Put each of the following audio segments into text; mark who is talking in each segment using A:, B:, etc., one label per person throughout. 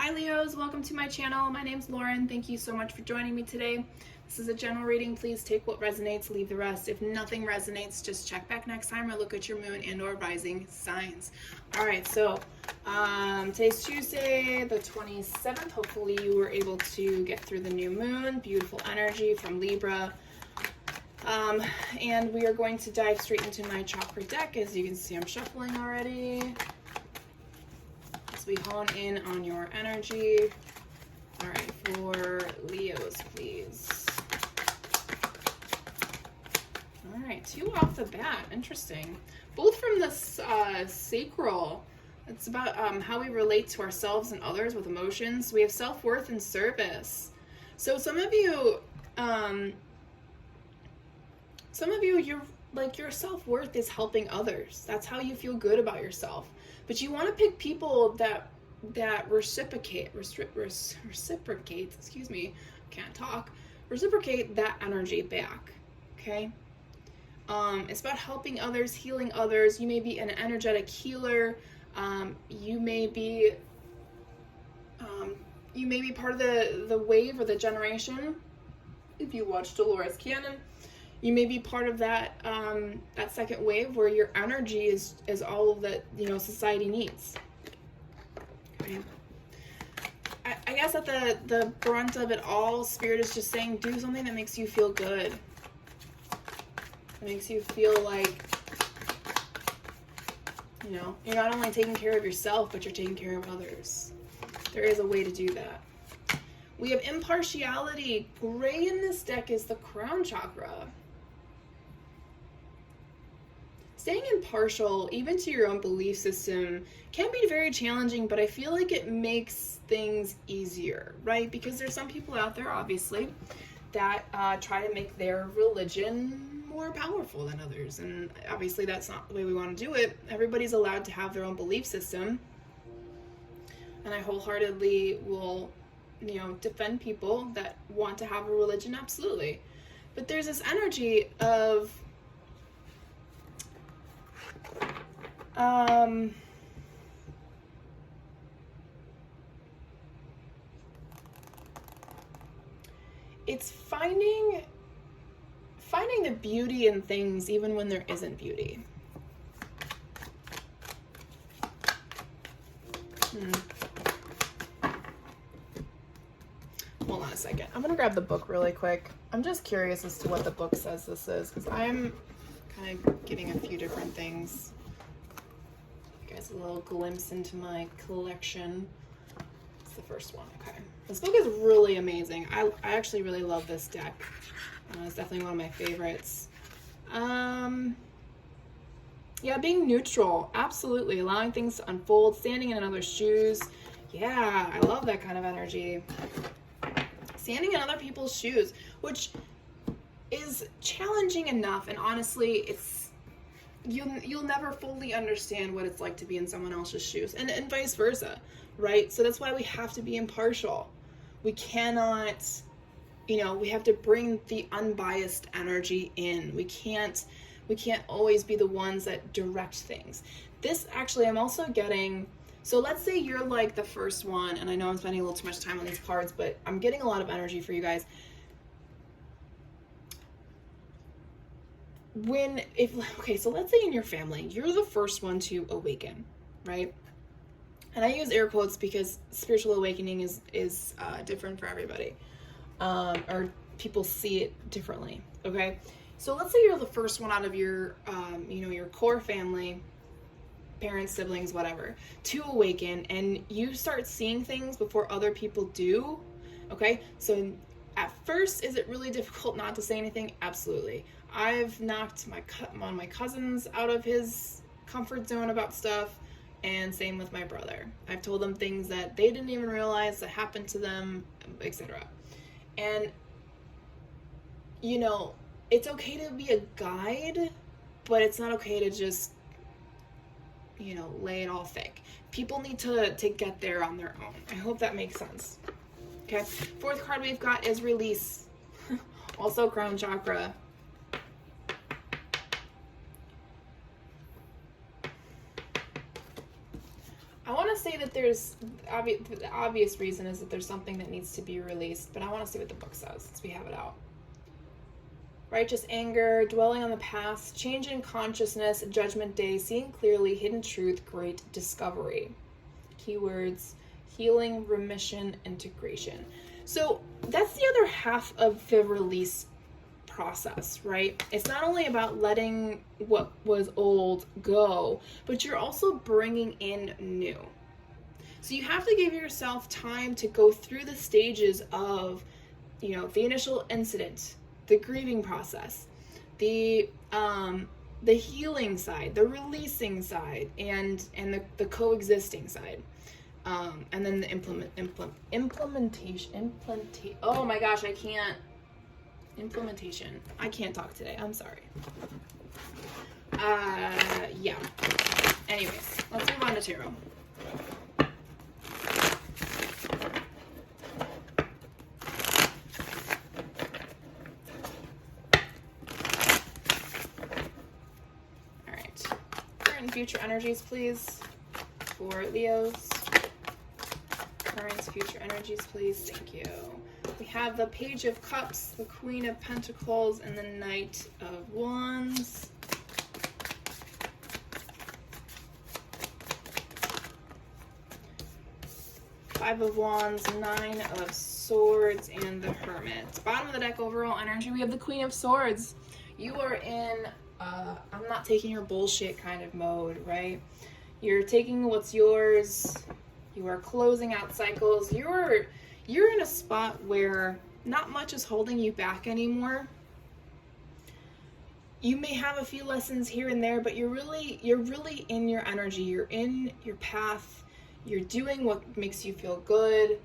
A: Hi Leos, welcome to my channel. My name's Lauren. Thank you so much for joining me today. This is a general reading. Please take what resonates, leave the rest. If nothing resonates, just check back next time or look at your moon and or rising signs. All right, so today's Tuesday, the 27th. Hopefully you were able to get through the new moon. Beautiful energy from Libra. And we are going to dive straight into my chakra deck. As you can see, I'm shuffling already. We hone in on your energy. All right, for Leos, please. All right, two off the bat. Interesting. Both from the sacral. It's about how we relate to ourselves and others with emotions. We have self-worth and service. So some of you, your self-worth is helping others. That's how you feel good about yourself. But you want to pick people that reciprocate, excuse me, can't talk, reciprocate that energy back, okay? It's about helping others, healing others. You may be an energetic healer. You may be part of the wave or the generation. If you watch Dolores Cannon, you may be part of that that second wave where your energy is all that society needs. Okay. I guess at the brunt of it all, Spirit is just saying, do something that makes you feel good. It makes you feel like you're not only taking care of yourself, but you're taking care of others. There is a way to do that. We have impartiality. Gray in this deck is the crown chakra. Staying impartial, even to your own belief system, can be very challenging, but I feel like it makes things easier, right? Because there's some people out there, obviously, that try to make their religion more powerful than others. And obviously that's not the way we want to do it. Everybody's allowed to have their own belief system. And I wholeheartedly will, defend people that want to have a religion, absolutely. But there's this energy of it's finding the beauty in things even when there isn't beauty. Hold on a second. I'm gonna grab the book really quick. I'm just curious as to what the book says this is, because I'm kind of getting a few different things. A little glimpse into my collection. It's the first one. Okay, this book is really amazing. I actually really love this deck. It's definitely one of my favorites. Yeah, being neutral, absolutely. Allowing things to unfold, standing in another's shoes. Yeah, I love that kind of energy. Standing in other people's shoes, which is challenging enough, and honestly, you'll never fully understand what it's like to be in someone else's shoes, and vice versa, right? So that's why we have to be impartial. We cannot, we have to bring the unbiased energy in. We can't always be the ones that direct things. This actually, I'm also getting, so let's say you're like the first one, and I know I'm spending a little too much time on these cards, but I'm getting a lot of energy for you guys. So let's say in your family, you're the first one to awaken, right? And I use air quotes because spiritual awakening is different for everybody, or people see it differently, okay? So let's say you're the first one out of your, your core family, parents, siblings, whatever, to awaken, and you start seeing things before other people do, okay? So at first, is it really difficult not to say anything? Absolutely. I've knocked one of my cousins out of his comfort zone about stuff, and same with my brother. I've told them things that they didn't even realize that happened to them, etc. And, it's okay to be a guide, but it's not okay to just, lay it all thick. People need to get there on their own. I hope that makes sense. Okay, fourth card we've got is release. Also crown chakra. I want to say that there's the obvious reason is that there's something that needs to be released, but I want to see what the book says since we have it out. Righteous anger, dwelling on the past, change in consciousness, judgment day, seeing clearly, hidden truth, great discovery. Keywords, healing, remission, integration. So that's the other half of the release process, right? It's not only about letting what was old go, but you're also bringing in new. So you have to give yourself time to go through the stages of, the initial incident, the grieving process, the healing side, the releasing side, and the coexisting side. And then the implementation. Oh my gosh, implementation. I can't talk today. I'm sorry. Yeah. Anyways, let's move on to tarot. All right. Current and future energies, please, for Leos. Current, future energies, please. Thank you. We have the Page of Cups, the Queen of Pentacles, and the Knight of Wands. Five of Wands, Nine of Swords, and the Hermit. Bottom of the deck, overall energy, we have the Queen of Swords. You are in, I'm not taking your bullshit kind of mode, right? You're taking what's yours. You are closing out cycles. You're in a spot where not much is holding you back anymore. You may have a few lessons here and there, but you're really in your energy. You're in your path. You're doing what makes you feel good.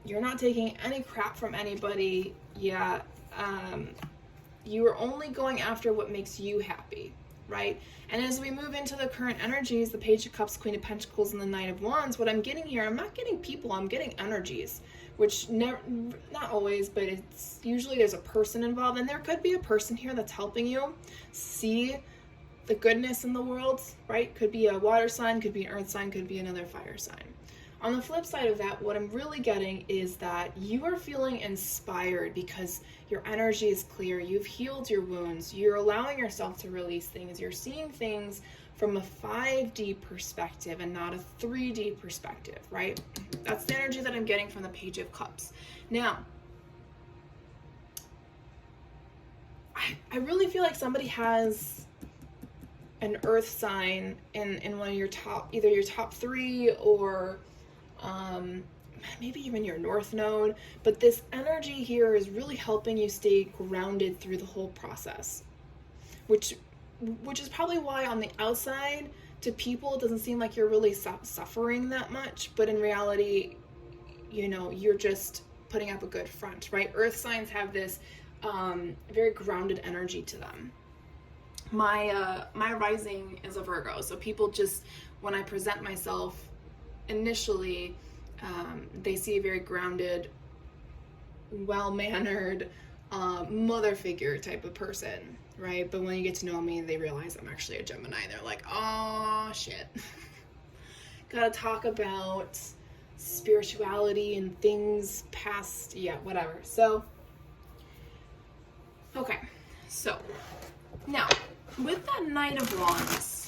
A: You're not taking any crap from anybody. Yeah. You are only going after what makes you happy, right? And as we move into the current energies, the Page of Cups, Queen of Pentacles, and the Knight of Wands, what I'm getting here, I'm not getting people, I'm getting energies, which not always, but it's usually there's a person involved, and there could be a person here that's helping you see the goodness in the world, right? Could be a water sign, could be an earth sign, could be another fire sign. On the flip side of that, what I'm really getting is that you are feeling inspired because your energy is clear. You've healed your wounds. You're allowing yourself to release things. You're seeing things from a 5D perspective and not a 3D perspective, right? That's the energy that I'm getting from the Page of Cups. Now, I really feel like somebody has an earth sign in one of your top, either your top 3 or maybe even your north node, but this energy here is really helping you stay grounded through the whole process, which is probably why on the outside to people it doesn't seem like you're really suffering that much, but in reality, you're just putting up a good front, right? Earth signs have this very grounded energy to them. My rising is a Virgo, so people just, when I present myself initially, they see a very grounded, well-mannered mother figure type of person, right? But when you get to know me, they realize I'm actually a Gemini. They're like, oh shit. Gotta talk about spirituality and things past, whatever. So, okay. So, now, with that Knight of Wands,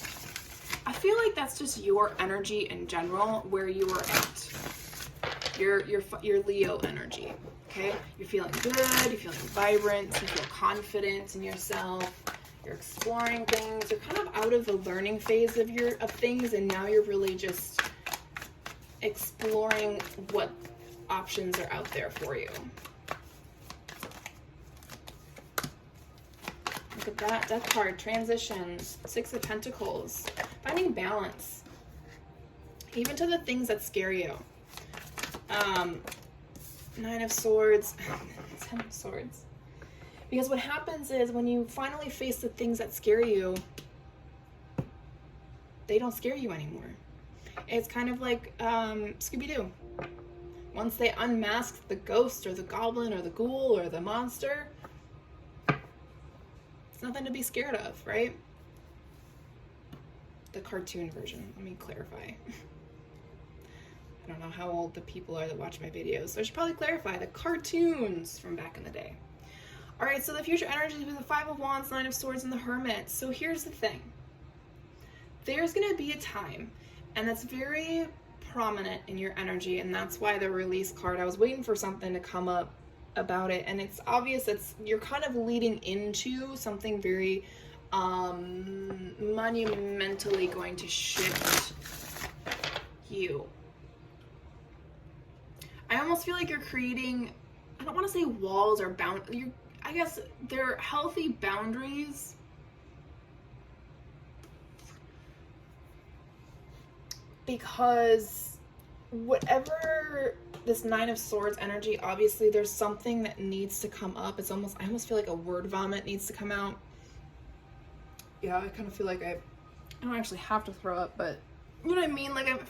A: I feel like that's just your energy in general, where you are at. Your Leo energy, okay? You're feeling good, you're feeling vibrant, you feel confident in yourself, you're exploring things, you're kind of out of the learning phase of things, and now you're really just exploring what options are out there for you. Look at that death card, transitions, Six of Pentacles, finding balance, even to the things that scare you. Nine of Swords, 10 of Swords. Because what happens is when you finally face the things that scare you, they don't scare you anymore. It's kind of like Scooby-Doo. Once they unmask the ghost or the goblin or the ghoul or the monster, it's nothing to be scared of, right? the cartoon version. Let me clarify. I don't know how old the people are that watch my videos, so I should probably clarify the cartoons from back in the day. All right, so the future energies with the Five of Wands, Nine of Swords, and the Hermit. So here's the thing. There's going to be a time, and that's very prominent in your energy, and that's why the Release card, I was waiting for something to come up about it, and it's obvious that you're kind of leading into something very monumentally going to shift you. I almost feel like you're creating, I don't want to say walls or I guess they're healthy boundaries. Because whatever this Nine of Swords energy, obviously there's something that needs to come up. It's almost, I almost feel like a word vomit needs to come out. Yeah, I kind of feel like I don't actually have to throw up, but you know what I mean? Like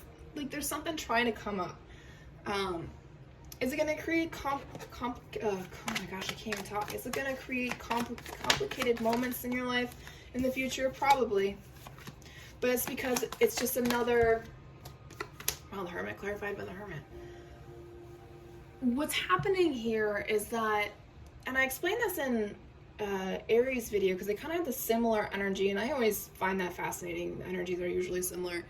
A: there's something trying to come up. Is it going to create oh my gosh, I can't even talk. Is it going to create complicated moments in your life in the future? Probably. But it's because it's just another, well, the Hermit, clarified by the Hermit. What's happening here is that, and I explained this in Aries video because they kind of have the similar energy, and I always find that fascinating. The energies are usually similar.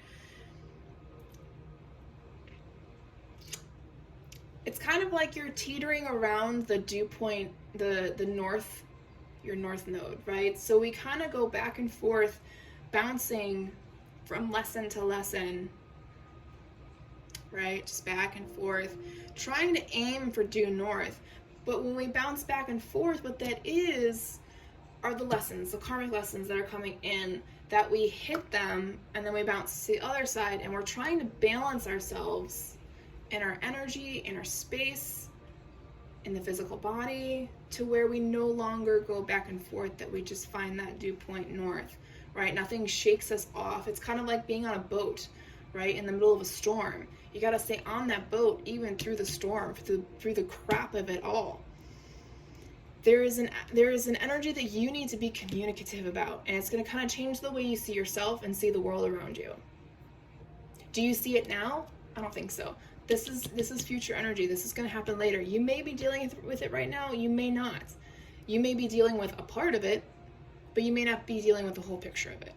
A: It's kind of like you're teetering around the dew point, the north, your north node, right? So we kind of go back and forth, bouncing from lesson to lesson, right? Just back and forth, trying to aim for due north. But when we bounce back and forth, what that are the lessons, the karmic lessons that are coming in, that we hit them and then we bounce to the other side, and we're trying to balance ourselves in our energy, in our space, in the physical body, to where we no longer go back and forth, that we just find that dew point north, right? Nothing shakes us off. It's kind of like being on a boat, right? In the middle of a storm. You got to stay on that boat even through the storm, through the crap of it all. There is an energy that you need to be communicative about, and it's going to kind of change the way you see yourself and see the world around you. Do you see it now? I don't think so. This is future energy. This is going to happen later. You may be dealing with it right now. You may not. You may be dealing with a part of it, but you may not be dealing with the whole picture of it.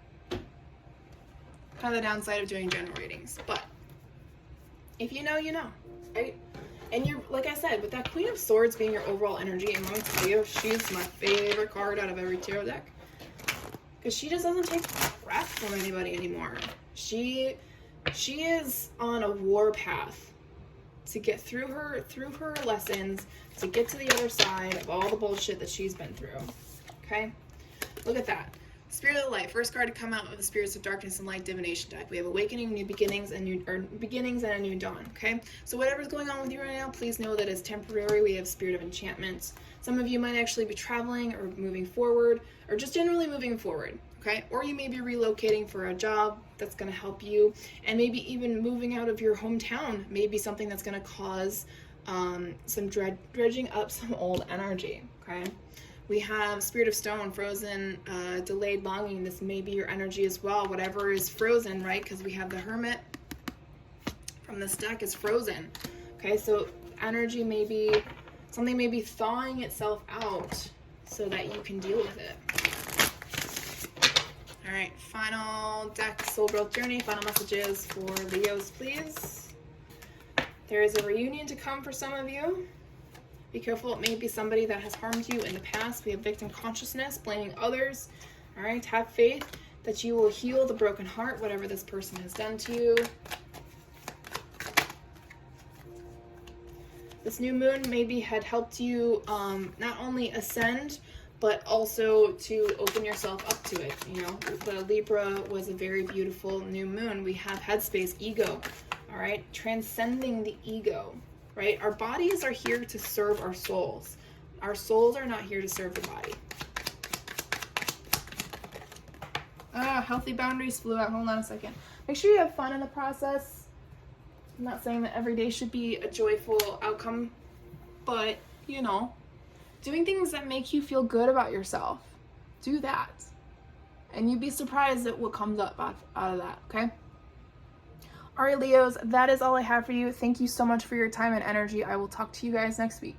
A: Kind of the downside of doing general readings. But if you know, you know, right? And you're, like I said, with that Queen of Swords being your overall energy, and let me tell you, she's my favorite card out of every tarot deck. Because she just doesn't take crap from anybody anymore. She is on a war path to get through her lessons, to get to the other side of all the bullshit that she's been through. Okay? Look at that. Spirit of the Light. First card to come out of the Spirits of Darkness and Light Divination deck. We have Awakening, New Beginnings, and a New Dawn. Okay? So whatever's going on with you right now, please know that it's temporary. We have Spirit of Enchantment. Some of you might actually be traveling or moving forward, or just generally moving forward. Okay? Or you may be relocating for a job that's going to help you, and maybe even moving out of your hometown may be something that's going to cause some dredging up some old energy. Okay? We have Spirit of Stone, Frozen, Delayed Longing. This may be your energy as well. Whatever is frozen, right? Because we have the Hermit from this deck is frozen. Okay, so energy may be, something may be thawing itself out so that you can deal with it. All right, final deck, Soul Growth Journey. Final messages for Leos, please. There is a reunion to come for some of you. Be careful, it may be somebody that has harmed you in the past. We have victim consciousness, blaming others. All right, have faith that you will heal the broken heart, whatever this person has done to you. This new moon maybe had helped you not only ascend, but also to open yourself up to it. You know, the Libra was a very beautiful new moon. We have headspace, ego, all right, transcending the ego. Right? Our bodies are here to serve our souls. Our souls are not here to serve the body. Healthy boundaries flew out. Hold on a second. Make sure you have fun in the process. I'm not saying that every day should be a joyful outcome, but, you know, doing things that make you feel good about yourself. Do that. And you'd be surprised at what comes up out of that, okay? All right, Leos, that is all I have for you. Thank you so much for your time and energy. I will talk to you guys next week.